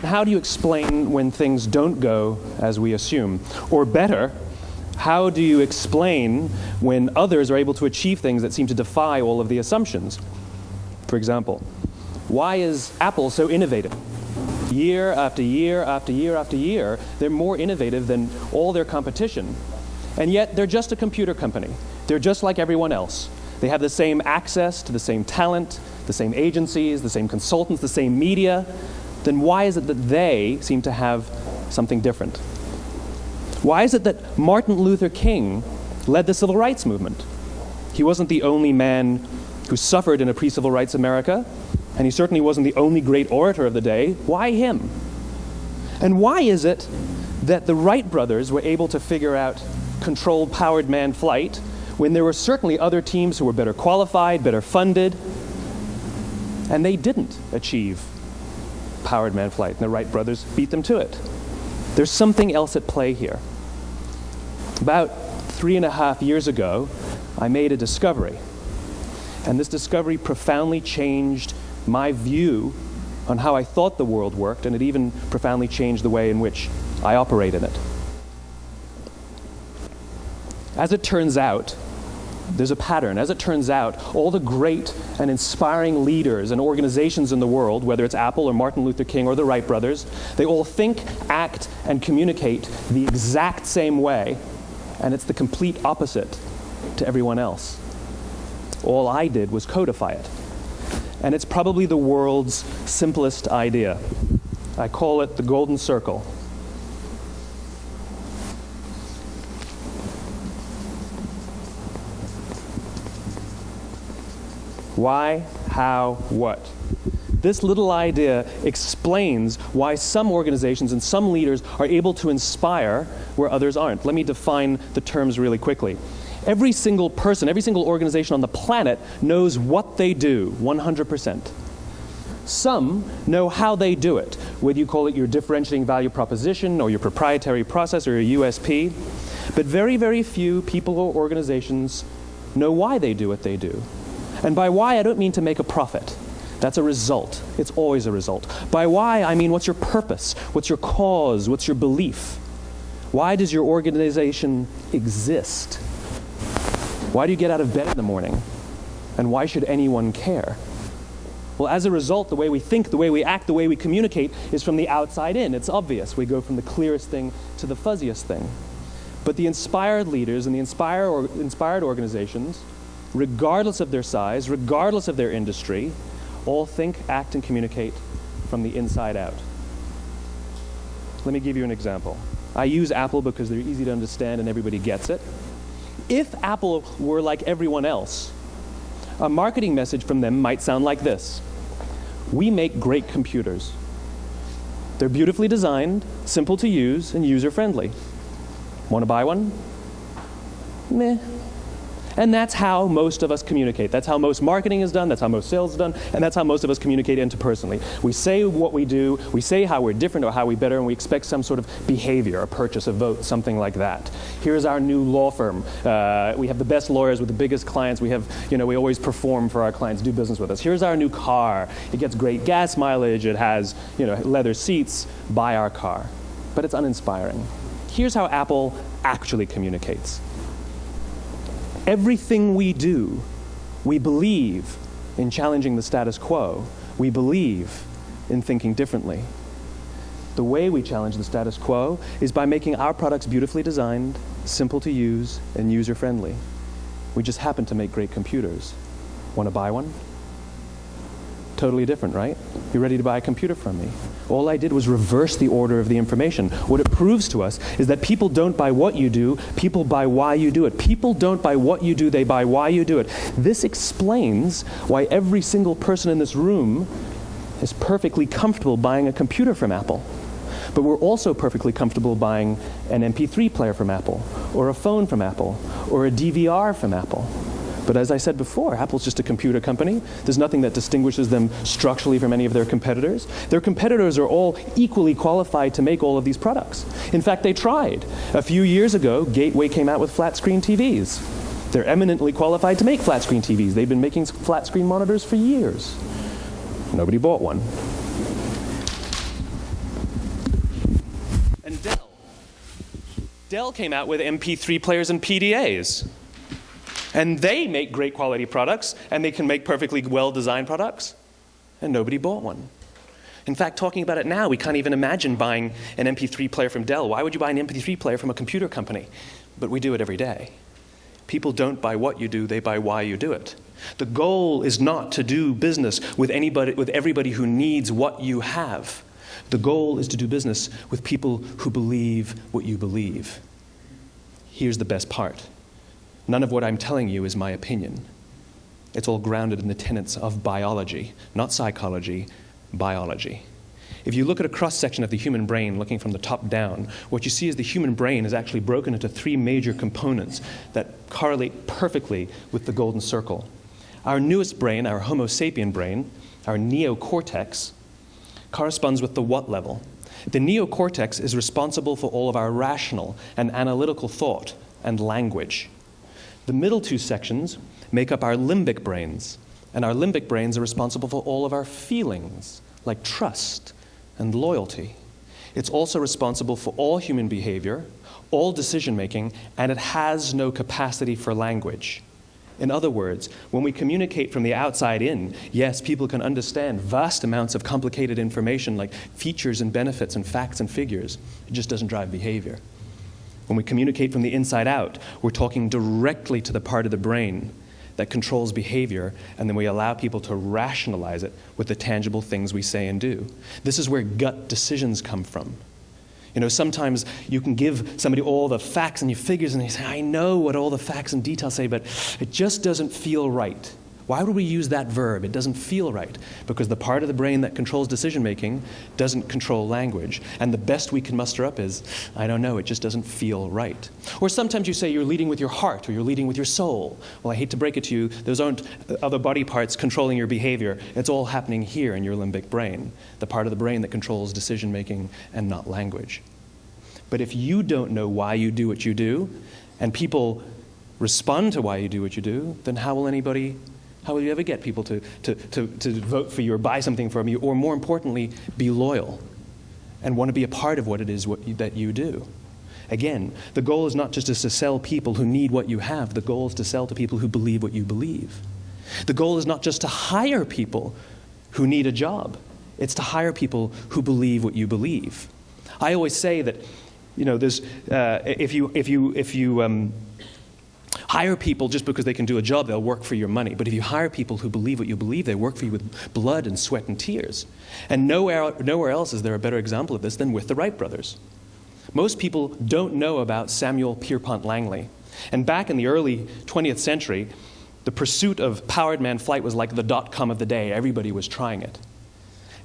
How do you explain when things don't go as we assume? Or better, how do you explain when others are able to achieve things that seem to defy all of the assumptions? For example, why is Apple so innovative? Year after year after year after year, they're more innovative than all their competition. And yet, they're just a computer company. They're just like everyone else. They have the same access to the same talent, the same agencies, the same consultants, the same media. Then why is it that they seem to have something different? Why is it that Martin Luther King led the civil rights movement? He wasn't the only man who suffered in a pre-civil rights America, and he certainly wasn't the only great orator of the day. Why him? And why is it that the Wright brothers were able to figure out controlled powered manned flight when there were certainly other teams who were better qualified, better funded, and they didn't achieve powered manned flight, and the Wright brothers beat them to it? There's something else at play here. About 3.5 years ago, I made a discovery, and this discovery profoundly changed my view on how I thought the world worked, and it even profoundly changed the way in which I operate in it. As it turns out, there's a pattern. As it turns out, all the great and inspiring leaders and organizations in the world, whether it's Apple or Martin Luther King or the Wright brothers, they all think, act, and communicate the exact same way, and it's the complete opposite to everyone else. All I did was codify it. And it's probably the world's simplest idea. I call it the golden circle. Why, how, what? This little idea explains why some organizations and some leaders are able to inspire where others aren't. Let me define the terms really quickly. Every single person, every single organization on the planet knows what they do, 100%. Some know how they do it, whether you call it your differentiating value proposition or your proprietary process or your USP. But very, very few people or organizations know why they do what they do. And by why, I don't mean to make a profit. That's a result. It's always a result. By why, I mean what's your purpose? What's your cause? What's your belief? Why does your organization exist? Why do you get out of bed in the morning? And why should anyone care? Well, as a result, the way we think, the way we act, the way we communicate is from the outside in. It's obvious. We go from the clearest thing to the fuzziest thing. But the inspired leaders and the inspired organizations, regardless of their size, regardless of their industry, all think, act, and communicate from the inside out. Let me give you an example. I use Apple because they're easy to understand and everybody gets it. If Apple were like everyone else, a marketing message from them might sound like this: we make great computers. They're beautifully designed, simple to use, and user-friendly. Want to buy one? Meh. And that's how most of us communicate. That's how most marketing is done, that's how most sales is done, and that's how most of us communicate interpersonally. We say what we do, we say how we're different or how we better, and we expect some sort of behavior, a purchase, a vote, something like that. Here's our new law firm. We have the best lawyers with the biggest clients. We have, we always perform for our clients, do business with us. Here's our new car. It gets great gas mileage. It has, leather seats. Buy our car. But it's uninspiring. Here's how Apple actually communicates. Everything we do, we believe in challenging the status quo. We believe in thinking differently. The way we challenge the status quo is by making our products beautifully designed, simple to use, and user-friendly. We just happen to make great computers. Want to buy one? Totally different, right? You're ready to buy a computer from me. All I did was reverse the order of the information. What it proves to us is that people don't buy what you do, people buy why you do it. People don't buy what you do, they buy why you do it. This explains why every single person in this room is perfectly comfortable buying a computer from Apple. But we're also perfectly comfortable buying an MP3 player from Apple, or a phone from Apple, or a DVR from Apple. But as I said before, Apple's just a computer company. There's nothing that distinguishes them structurally from any of their competitors. Their competitors are all equally qualified to make all of these products. In fact, they tried. A few years ago, Gateway came out with flat screen TVs. They're eminently qualified to make flat screen TVs. They've been making flat screen monitors for years. Nobody bought one. And Dell came out with MP3 players and PDAs. And they make great quality products, and they can make perfectly well-designed products, and nobody bought one. In fact, talking about it now, we can't even imagine buying an MP3 player from Dell. Why would you buy an MP3 player from a computer company? But we do it every day. People don't buy what you do, they buy why you do it. The goal is not to do business with everybody who needs what you have. The goal is to do business with people who believe what you believe. Here's the best part. None of what I'm telling you is my opinion. It's all grounded in the tenets of biology, not psychology, biology. If you look at a cross-section of the human brain, looking from the top down, what you see is the human brain is actually broken into 3 major components that correlate perfectly with the golden circle. Our newest brain, our Homo sapien brain, our neocortex, corresponds with the what level. The neocortex is responsible for all of our rational and analytical thought and language. The middle 2 sections make up our limbic brains, and our limbic brains are responsible for all of our feelings, like trust and loyalty. It's also responsible for all human behavior, all decision-making, and it has no capacity for language. In other words, when we communicate from the outside in, yes, people can understand vast amounts of complicated information like features and benefits and facts and figures. It just doesn't drive behavior. When we communicate from the inside out, we're talking directly to the part of the brain that controls behavior, and then we allow people to rationalize it with the tangible things we say and do. This is where gut decisions come from. You know, sometimes you can give somebody all the facts and your figures, and they say, I know what all the facts and details say, but it just doesn't feel right. Why would we use that verb? It doesn't feel right. Because the part of the brain that controls decision-making doesn't control language. And the best we can muster up is, I don't know, it just doesn't feel right. Or sometimes you say you're leading with your heart or you're leading with your soul. Well, I hate to break it to you, those aren't other body parts controlling your behavior. It's all happening here in your limbic brain, the part of the brain that controls decision-making and not language. But if you don't know why you do what you do, and people respond to why you do what you do, then how will you ever get people to vote for you or buy something from you, or more importantly, be loyal and want to be a part of what it is that you do? Again, the goal is not just to sell people who need what you have. The goal is to sell to people who believe what you believe. The goal is not just to hire people who need a job. It's to hire people who believe what you believe. I always say that, you know, there's, if you hire people just because they can do a job, they'll work for your money. But if you hire people who believe what you believe, they work for you with blood and sweat and tears. And nowhere else is there a better example of this than with the Wright brothers. Most people don't know about Samuel Pierpont Langley. And back in the early 20th century, the pursuit of powered man flight was like the .com of the day. Everybody was trying it.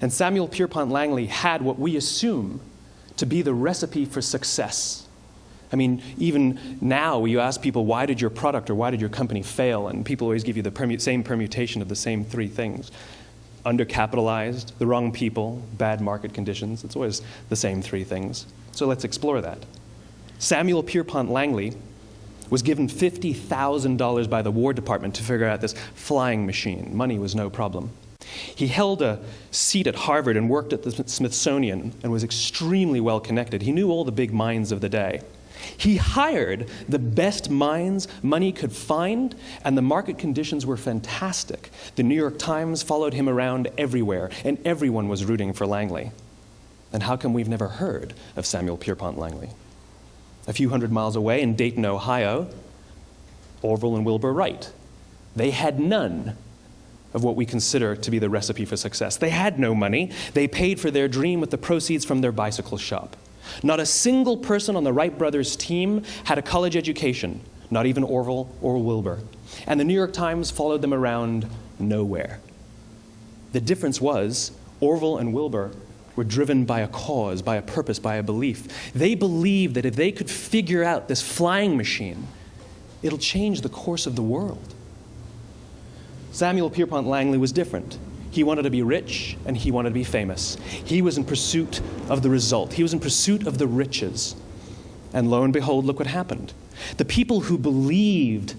And Samuel Pierpont Langley had what we assume to be the recipe for success. I mean, even now, you ask people, why did your product or why did your company fail? And people always give you the same permutation of the same 3 things. Undercapitalized, the wrong people, bad market conditions. It's always the same 3 things. So let's explore that. Samuel Pierpont Langley was given $50,000 by the War Department to figure out this flying machine. Money was no problem. He held a seat at Harvard and worked at the Smithsonian and was extremely well connected. He knew all the big minds of the day. He hired the best minds money could find, and the market conditions were fantastic. The New York Times followed him around everywhere, and everyone was rooting for Langley. And how come we've never heard of Samuel Pierpont Langley? A few hundred miles away in Dayton, Ohio, Orville and Wilbur Wright. They had none of what we consider to be the recipe for success. They had no money. They paid for their dream with the proceeds from their bicycle shop. Not a single person on the Wright brothers' team had a college education, not even Orville or Wilbur. And the New York Times followed them around nowhere. The difference was Orville and Wilbur were driven by a cause, by a purpose, by a belief. They believed that if they could figure out this flying machine, it'll change the course of the world. Samuel Pierpont Langley was different. He wanted to be rich, and he wanted to be famous. He was in pursuit of the result. He was in pursuit of the riches. And lo and behold, look what happened. The people who believed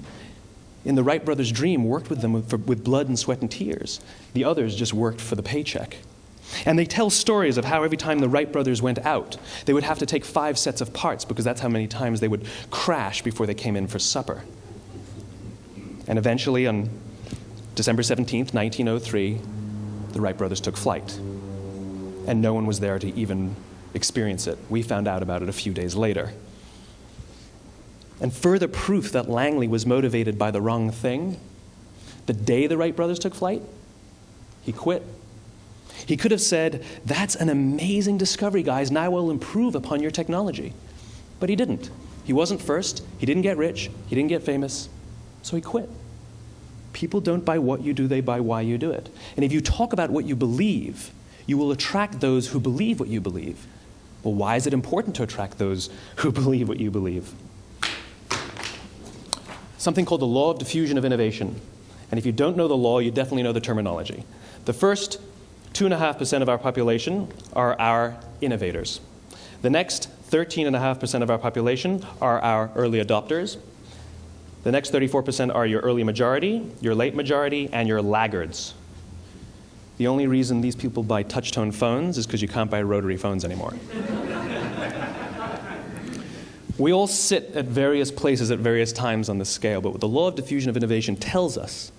in the Wright brothers' dream worked with them with blood and sweat and tears. The others just worked for the paycheck. And they tell stories of how every time the Wright brothers went out, they would have to take 5 sets of parts because that's how many times they would crash before they came in for supper. And eventually, on December 17th, 1903, the Wright brothers took flight. And no one was there to even experience it. We found out about it a few days later. And further proof that Langley was motivated by the wrong thing, the day the Wright brothers took flight, he quit. He could have said, "That's an amazing discovery, guys, and I will improve upon your technology." But he didn't. He wasn't first. He didn't get rich. He didn't get famous. So he quit. People don't buy what you do, they buy why you do it. And if you talk about what you believe, you will attract those who believe what you believe. Well, why is it important to attract those who believe what you believe? Something called the law of diffusion of innovation. And if you don't know the law, you definitely know the terminology. The first 2.5% of our population are our innovators. The next 13.5% of our population are our early adopters. The next 34% are your early majority, your late majority, and your laggards. The only reason these people buy touch-tone phones is because you can't buy rotary phones anymore. We all sit at various places at various times on the scale, but what the law of diffusion of innovation tells us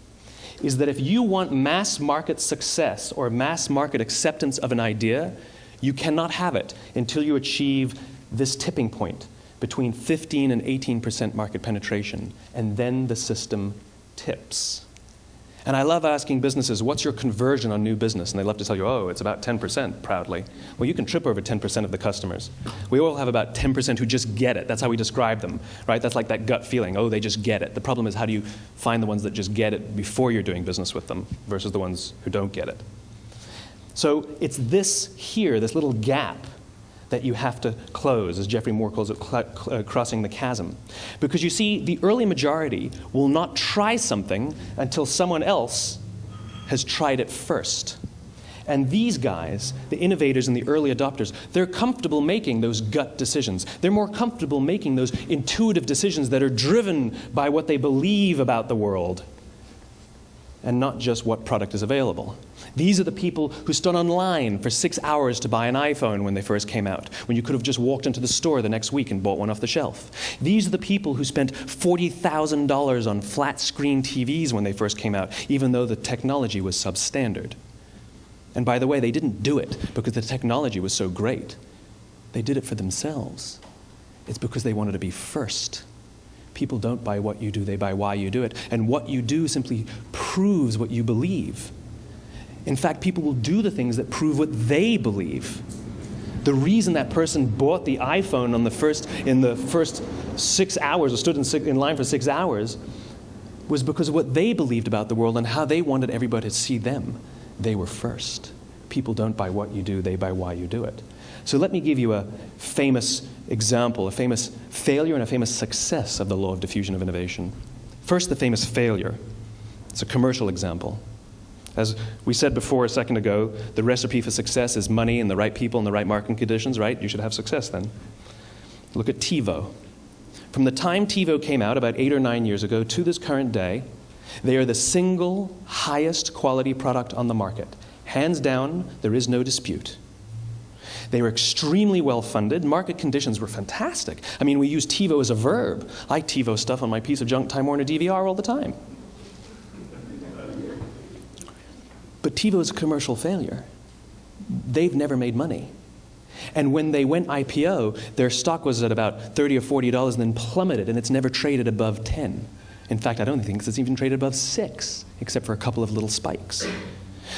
is that if you want mass market success or mass market acceptance of an idea, you cannot have it until you achieve this tipping point between 15 and 18% market penetration, and then the system tips. And I love asking businesses, what's your conversion on new business? And they love to tell you, oh, it's about 10%, proudly. Well, you can trip over 10% of the customers. We all have about 10% who just get it. That's how we describe them, right? That's like that gut feeling, oh, they just get it. The problem is, how do you find the ones that just get it before you're doing business with them versus the ones who don't get it? So it's this here, this little gap, that you have to close, as Geoffrey Moore calls it, crossing the chasm. Because you see, the early majority will not try something until someone else has tried it first. And these guys, the innovators and the early adopters, they're comfortable making those gut decisions. They're more comfortable making those intuitive decisions that are driven by what they believe about the world, and not just what product is available. These are the people who stood online for 6 hours to buy an iPhone when they first came out, when you could have just walked into the store the next week and bought one off the shelf. These are the people who spent $40,000 on flat-screen TVs when they first came out, even though the technology was substandard. And by the way, they didn't do it because the technology was so great. They did it for themselves. It's because they wanted to be first. People don't buy what you do, they buy why you do it. And what you do simply proves what you believe. In fact, people will do the things that prove what they believe. The reason that person bought the iPhone in the first 6 hours, or stood in line for 6 hours, was because of what they believed about the world and how they wanted everybody to see them. They were first. People don't buy what you do, they buy why you do it. So let me give you a famous example, a famous failure and a famous success of the law of diffusion of innovation. First, the famous failure. It's a commercial example. As we said before a second ago, the recipe for success is money and the right people and the right marketing conditions, right? You should have success then. Look at TiVo. From the time TiVo came out about 8 or 9 years ago to this current day, they are the single highest quality product on the market. Hands down, there is no dispute. They were extremely well-funded. Market conditions were fantastic. I mean, we use TiVo as a verb. I TiVo stuff on my piece of junk Time Warner DVR all the time. But TiVo is a commercial failure. They've never made money. And when they went IPO, their stock was at about $30 or $40 and then plummeted, and it's never traded above 10. In fact, I don't think it's even traded above 6, except for a couple of little spikes.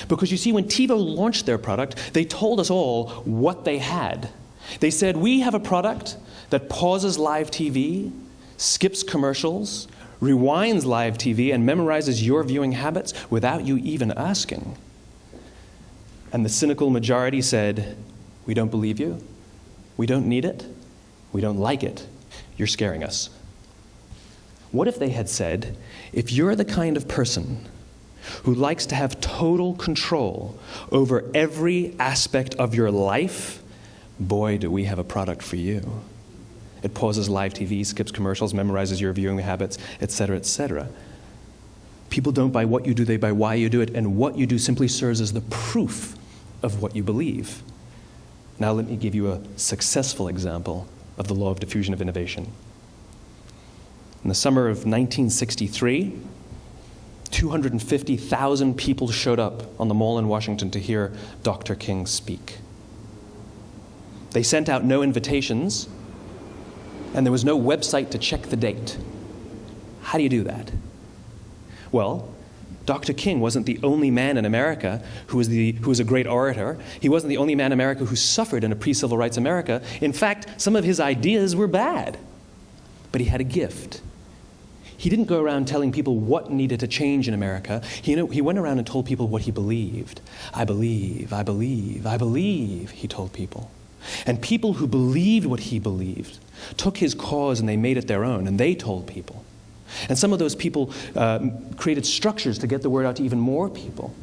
Because you see, when TiVo launched their product, they told us all what they had. They said, we have a product that pauses live TV, skips commercials, rewinds live TV, and memorizes your viewing habits without you even asking. And the cynical majority said, we don't believe you, we don't need it, we don't like it, you're scaring us. What if they had said, if you're the kind of person who likes to have total control over every aspect of your life, boy, do we have a product for you. It pauses live TV, skips commercials, memorizes your viewing habits, etc., etc. People don't buy what you do, they buy why you do it, and what you do simply serves as the proof of what you believe. Now let me give you a successful example of the law of diffusion of innovation. In the summer of 1963, 250,000 people showed up on the Mall in Washington to hear Dr. King speak. They sent out no invitations, and there was no website to check the date. How do you do that? Well, Dr. King wasn't the only man in America who was a great orator. He wasn't the only man in America who suffered in a pre-civil rights America. In fact, some of his ideas were bad. But he had a gift. He didn't go around telling people what needed to change in America. He went around and told people what he believed. I believe, I believe, I believe, he told people. And people who believed what he believed took his cause and they made it their own, and they told people. And some of those people created structures to get the word out to even more people.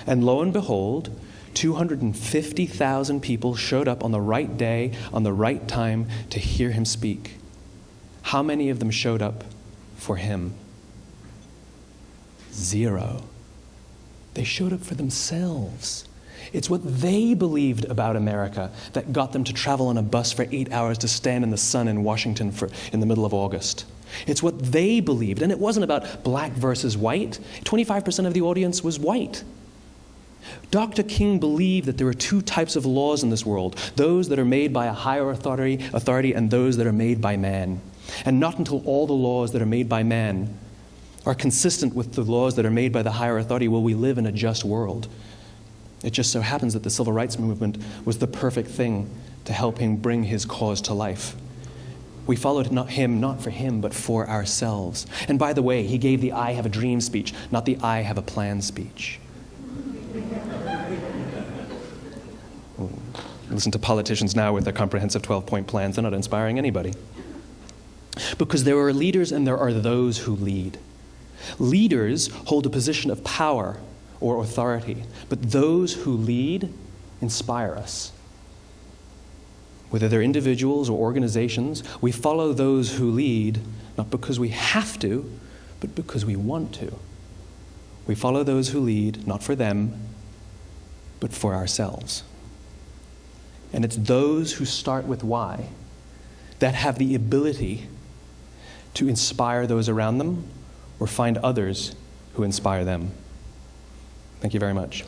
And lo and behold, 250,000 people showed up on the right day, on the right time to hear him speak. How many of them showed up for him? 0. They showed up for themselves. It's what they believed about America that got them to travel on a bus for 8 hours to stand in the sun in Washington in the middle of August. It's what they believed, and it wasn't about black versus white. 25% of the audience was white. Dr. King believed that there are 2 types of laws in this world, those that are made by a higher authority and those that are made by man. And not until all the laws that are made by man are consistent with the laws that are made by the higher authority will we live in a just world. It just so happens that the civil rights movement was the perfect thing to help him bring his cause to life. We followed him not for him, but for ourselves. And by the way, he gave the I have a dream speech, not the I have a plan speech. Listen to politicians now with their comprehensive 12-point plans. They're not inspiring anybody. Because there are leaders and there are those who lead. Leaders hold a position of power or authority, but those who lead inspire us. Whether they're individuals or organizations, we follow those who lead, not because we have to, but because we want to. We follow those who lead, not for them, but for ourselves. And it's those who start with why that have the ability to inspire those around them or find others who inspire them. Thank you very much.